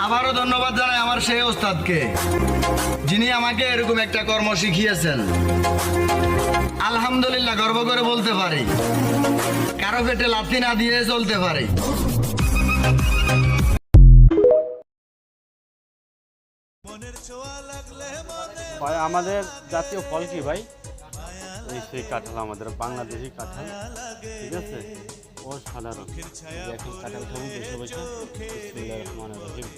আবারও ধন্যবাদ জানাই আমার সেই ওস্তাদকে, যিনি আমাকে এরকম একটা কর্ম শিখিয়েছেন। আলহামদুলিল্লাহ গর্ব করে বলতে পারি, কারো পেটে লাথি না দিয়ে চলতে পারি। ভাই আমাদের জাতীয় ফল কি ভাই? এই সেই কাঁঠাল, আমাদের বাংলাদেশি কাঁঠাল, ঠিক আছে, অসাধারণ। এখন কাঁঠাল খাবো বসে বসে। বিসমিল্লাহির রহমানির রহিম।